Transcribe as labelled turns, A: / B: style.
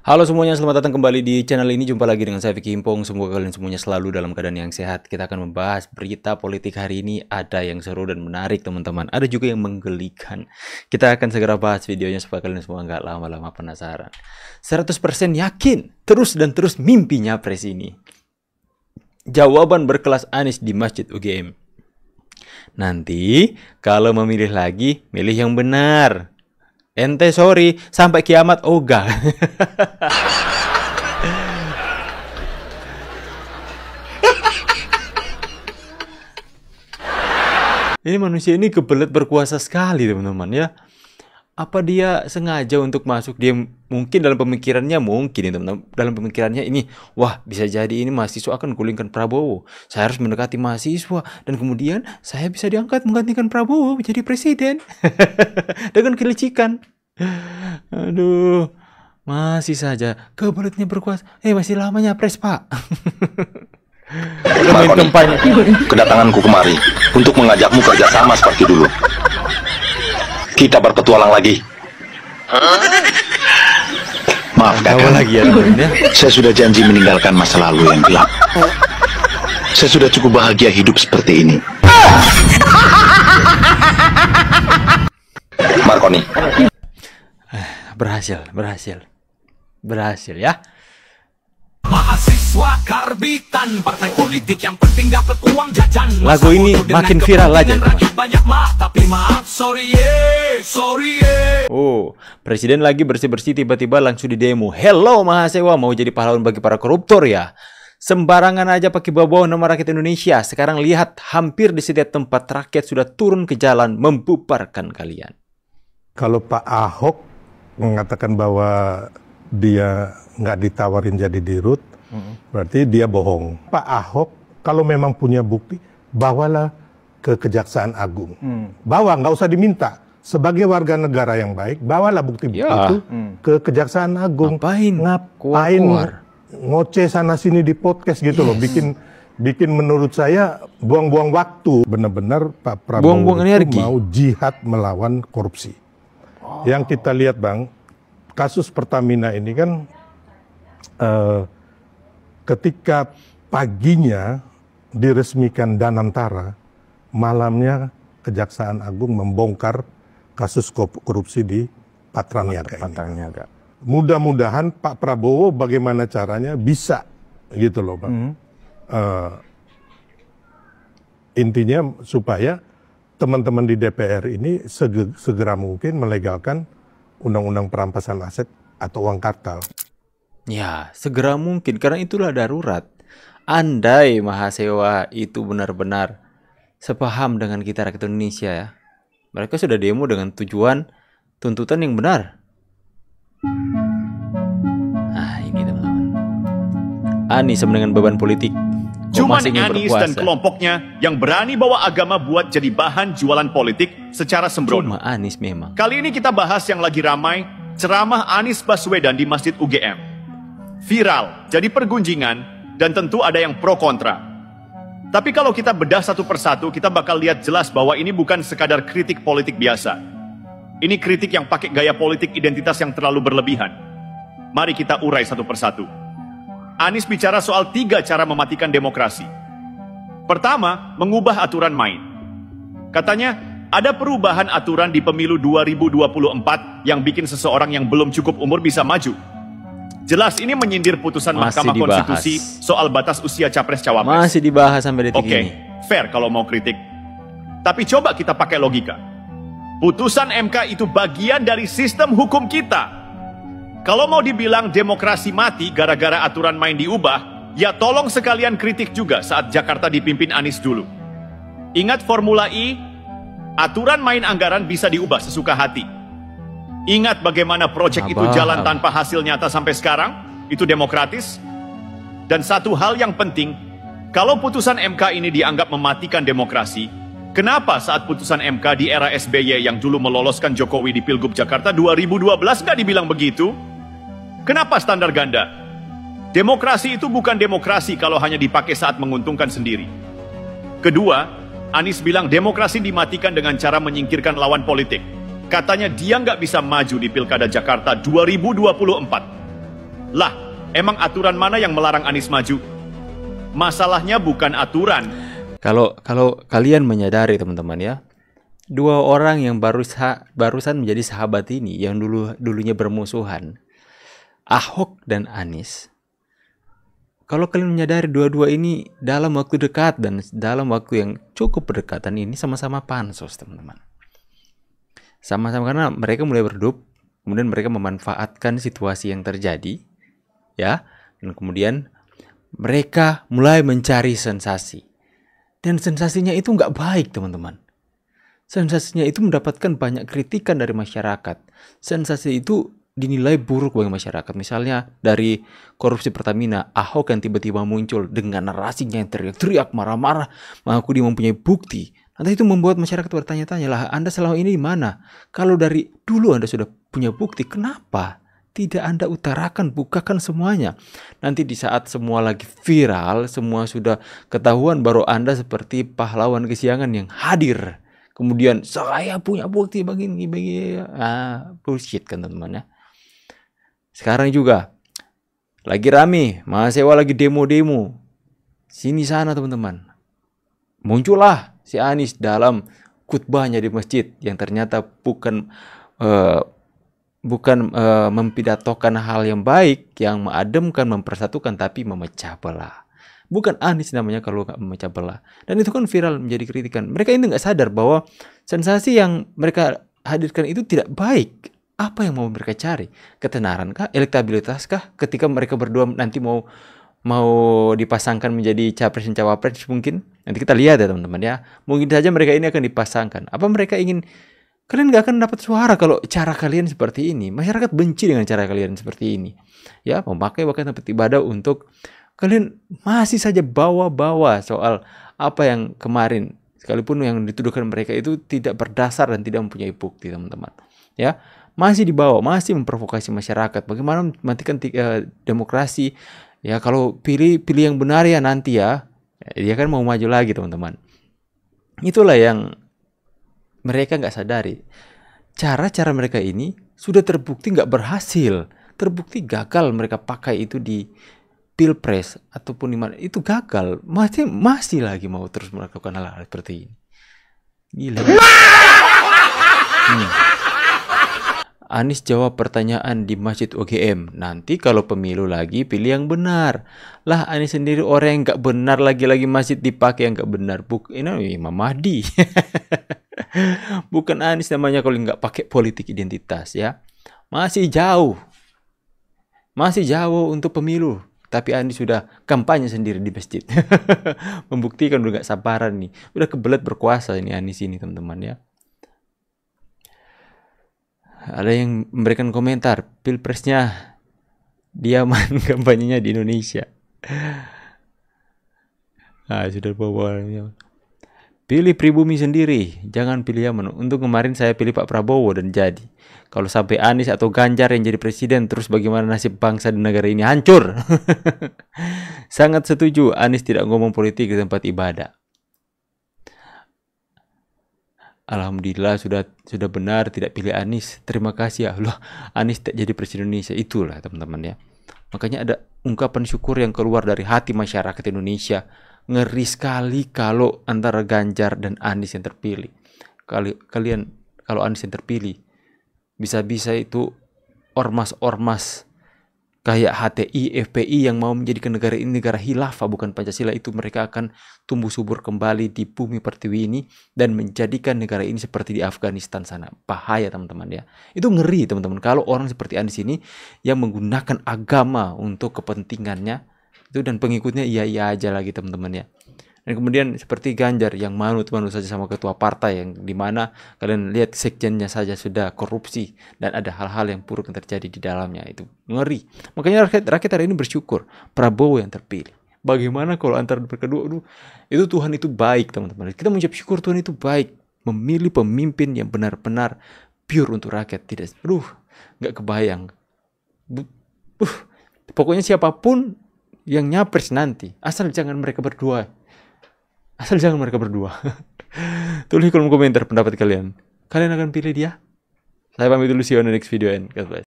A: Halo semuanya, selamat datang kembali di channel ini. Jumpa lagi dengan saya Vicky Himpong. Semoga kalian semuanya selalu dalam keadaan yang sehat. Kita akan membahas berita politik hari ini. Ada yang seru dan menarik teman-teman. Ada juga yang menggelikan. Kita akan segera bahas videonya supaya kalian semua nggak lama-lama penasaran. 100% yakin terus dan terus mimpinya pres ini. Jawaban berkelas Anies di Masjid UGM. Nanti kalau memilih lagi, milih yang benar. Ente sorry, sampai kiamat ogah. Ini manusia ini kebelet berkuasa sekali teman-teman ya. Apa dia sengaja untuk masuk? Dia mungkin dalam pemikirannya dalam pemikirannya ini, wah bisa jadi ini mahasiswa akan gulingkan Prabowo. Saya harus mendekati mahasiswa dan kemudian saya bisa diangkat menggantikan Prabowo menjadi presiden dengan kelicikan. Aduh, masih saja kebeletnya berkuasa. Masih lamanya pres pak.
B: Kedatanganku kemari untuk mengajakmu kerjasama seperti dulu. Kita berpetualang lagi. Maaf kakak,
A: lagi ya,
B: saya sudah janji meninggalkan masa lalu yang gelap. Saya sudah cukup bahagia hidup seperti ini. Marconi.
A: Berhasil ya.
C: Mahasiswa karbitan, partai politik yang penting dapat uang jajan.
A: Lagu ini makin viral aja.
C: Banyak tapi maaf, sorry.
A: Oh, presiden lagi bersih-bersih tiba-tiba langsung di demo. Hello mahasiswa, mau jadi pahlawan bagi para koruptor ya? Sembarangan aja pakai bawa nama rakyat Indonesia. Sekarang lihat, hampir di setiap tempat rakyat sudah turun ke jalan membubarkan kalian.
D: Kalau Pak Ahok mengatakan bahwa dia nggak ditawarin jadi dirut, berarti dia bohong. Pak Ahok kalau memang punya bukti, bawalah ke Kejaksaan Agung. Bawa, nggak usah diminta. Sebagai warga negara yang baik, bawalah bukti-bukti itu ke Kejaksaan Agung. Ngapain ngoceh sana sini di podcast gitu loh, bikin menurut saya buang-buang waktu. Benar-benar Pak Prabowo itu mau jihad melawan korupsi. Yang kita lihat Bang, kasus Pertamina ini kan ketika paginya diresmikan Danantara, malamnya Kejaksaan Agung membongkar kasus korupsi di Patraniaga ini. Mudah-mudahan Pak Prabowo bagaimana caranya bisa gitu loh Bang. Intinya supaya teman-teman di DPR ini segera mungkin melegalkan undang-undang perampasan aset atau uang kartal.
A: Ya, segera mungkin karena itulah darurat. Andai mahasiswa itu benar-benar sepaham dengan kita rakyat Indonesia ya, mereka sudah demo dengan tujuan tuntutan yang benar. Nah ini teman-teman, Anies dengan beban politik.
E: Cuman Anies dan kelompoknya yang berani bawa agama buat jadi bahan jualan politik secara sembrono.
A: Cuma Anies memang.
E: Kali ini kita bahas yang lagi ramai, ceramah Anies Baswedan di Masjid UGM. Viral, jadi pergunjingan, dan tentu ada yang pro kontra. Tapi kalau kita bedah satu persatu, kita bakal lihat jelas bahwa ini bukan sekadar kritik politik biasa. Ini kritik yang pakai gaya politik identitas yang terlalu berlebihan. Mari kita urai satu persatu. Anies bicara soal 3 cara mematikan demokrasi. Pertama, mengubah aturan main. Katanya, ada perubahan aturan di pemilu 2024 yang bikin seseorang yang belum cukup umur bisa maju. Jelas ini menyindir putusan Mahkamah Konstitusi soal batas usia capres-cawapres.
A: Masih dibahas sampai detik ini.
E: Fair kalau mau kritik. Tapi coba kita pakai logika. Putusan MK itu bagian dari sistem hukum kita. Kalau mau dibilang demokrasi mati gara-gara aturan main diubah, ya tolong sekalian kritik juga saat Jakarta dipimpin Anies dulu. Ingat Formula E, aturan main anggaran bisa diubah sesuka hati. Ingat bagaimana proyek itu jalan tanpa hasil nyata sampai sekarang, itu demokratis. Dan satu hal yang penting, kalau putusan MK ini dianggap mematikan demokrasi, kenapa saat putusan MK di era SBY yang dulu meloloskan Jokowi di Pilgub Jakarta 2012 nggak dibilang begitu? Kenapa standar ganda? Demokrasi itu bukan demokrasi kalau hanya dipakai saat menguntungkan sendiri. Kedua, Anies bilang demokrasi dimatikan dengan cara menyingkirkan lawan politik. Katanya dia nggak bisa maju di Pilkada Jakarta 2024. Lah, emang aturan mana yang melarang Anies maju? Masalahnya bukan aturan.
A: Kalau kalian menyadari teman-teman ya, dua orang yang barusan menjadi sahabat ini yang dulunya bermusuhan, Ahok dan Anies. Kalau kalian menyadari dua-dua ini dalam waktu dekat dan dalam waktu yang cukup berdekatan ini sama-sama pansos teman-teman. Sama-sama karena mereka mulai berdup, kemudian mereka memanfaatkan situasi yang terjadi, ya, dan kemudian mereka mulai mencari sensasi. Dan sensasinya itu nggak baik teman-teman. Sensasinya itu mendapatkan banyak kritikan dari masyarakat. Sensasi itu dinilai buruk bagi masyarakat. Misalnya dari korupsi Pertamina, Ahok yang tiba-tiba muncul dengan narasinya yang teriak-teriak, marah-marah, mengaku dia mempunyai bukti. Nanti itu membuat masyarakat bertanya-tanya, lah Anda selama ini di mana? Kalau dari dulu Anda sudah punya bukti, kenapa tidak Anda utarakan, bukakan semuanya? Nanti di saat semua lagi viral, semua sudah ketahuan, baru Anda seperti pahlawan kesiangan yang hadir. Kemudian saya punya bukti begini. Bullshit kan teman-teman ya. Sekarang juga lagi rame, mahasiswa lagi demo-demo. Sini sana teman-teman. Muncullah si Anies dalam khutbahnya di masjid yang ternyata bukan mempidatokan hal yang baik, yang mengademkan, mempersatukan, tapi memecah belah. Bukan Anies namanya kalau nggak memecah belah. Dan itu kan viral menjadi kritikan. Mereka ini nggak sadar bahwa sensasi yang mereka hadirkan itu tidak baik. Apa yang mau mereka cari? Ketenaran kah? Elektabilitas kah? Ketika mereka berdua nanti mau dipasangkan menjadi capres dan cawapres mungkin. Nanti kita lihat ya teman-teman ya. Mungkin saja mereka ini akan dipasangkan. Apa mereka ingin? Kalian nggak akan dapat suara kalau cara kalian seperti ini. Masyarakat benci dengan cara kalian seperti ini. Ya, memakai bahkan tempat ibadah untuk kalian masih saja bawa-bawa soal apa yang kemarin, sekalipun yang dituduhkan mereka itu tidak berdasar dan tidak mempunyai bukti teman-teman. Ya, masih dibawa, masih memprovokasi masyarakat. Bagaimana mematikan demokrasi? Ya, kalau pilih yang benar ya nanti ya. Dia kan mau maju lagi teman-teman. Itulah yang mereka nggak sadari. Cara-cara mereka ini sudah terbukti nggak berhasil. Terbukti gagal mereka pakai itu di Pilpres ataupun di mana itu gagal, masih lagi mau terus melakukan hal-hal seperti ini. Gila. Anies jawab pertanyaan di Masjid UGM. Nanti kalau pemilu lagi pilih yang benar. Lah Anies sendiri orang yang nggak benar, lagi-lagi masjid dipakai yang nggak benar. Ini Imam Mahdi. Bukan Anies namanya kalau nggak pakai politik identitas ya. Masih jauh untuk pemilu. Tapi Anies sudah kampanye sendiri di masjid. Membuktikan udah gak sabaran nih. Udah kebelet berkuasa ini Anies ini teman-teman ya. Ada yang memberikan komentar, Pilpresnya diaman, kampanyenya di Indonesia. Sudah bawa. Pilih pribumi sendiri, jangan pilih Yaman. Untuk kemarin saya pilih Pak Prabowo dan jadi. Kalau sampai Anies atau Ganjar yang jadi presiden, terus bagaimana nasib bangsa dan negara ini? Hancur. Sangat setuju, Anies tidak ngomong politik di tempat ibadah. Alhamdulillah sudah benar tidak pilih Anies. Terima kasih ya Allah, Anies tak jadi presiden Indonesia. Itulah teman-teman ya. Makanya ada ungkapan syukur yang keluar dari hati masyarakat Indonesia. Ngeri sekali kalau antara Ganjar dan Anies yang terpilih. Kalau Anies yang terpilih, bisa-bisa itu ormas-ormas kayak HTI, FPI yang mau menjadikan negara ini negara khilafah bukan Pancasila, itu mereka akan tumbuh subur kembali di bumi pertiwi ini dan menjadikan negara ini seperti di Afghanistan sana. Bahaya teman-teman ya. Itu ngeri teman-teman kalau orang seperti Anies ini yang menggunakan agama untuk kepentingannya itu dan pengikutnya iya aja lagi teman-teman ya. Dan kemudian seperti Ganjar yang manut saja sama ketua partai yang dimana kalian lihat sekjennya saja sudah korupsi dan ada hal-hal yang buruk yang terjadi di dalamnya, itu ngeri. Makanya rakyat hari ini bersyukur Prabowo yang terpilih. Bagaimana kalau antara kedua itu Tuhan itu baik teman-teman. Kita mengucap syukur Tuhan itu baik, memilih pemimpin yang benar-benar pure untuk rakyat. Tidak, nggak kebayang. Pokoknya siapapun yang nyapres nanti, asal jangan mereka berdua. Tulis kolom komentar pendapat kalian. Kalian akan pilih dia? Saya pamit dulu, see you on the next video and God bless.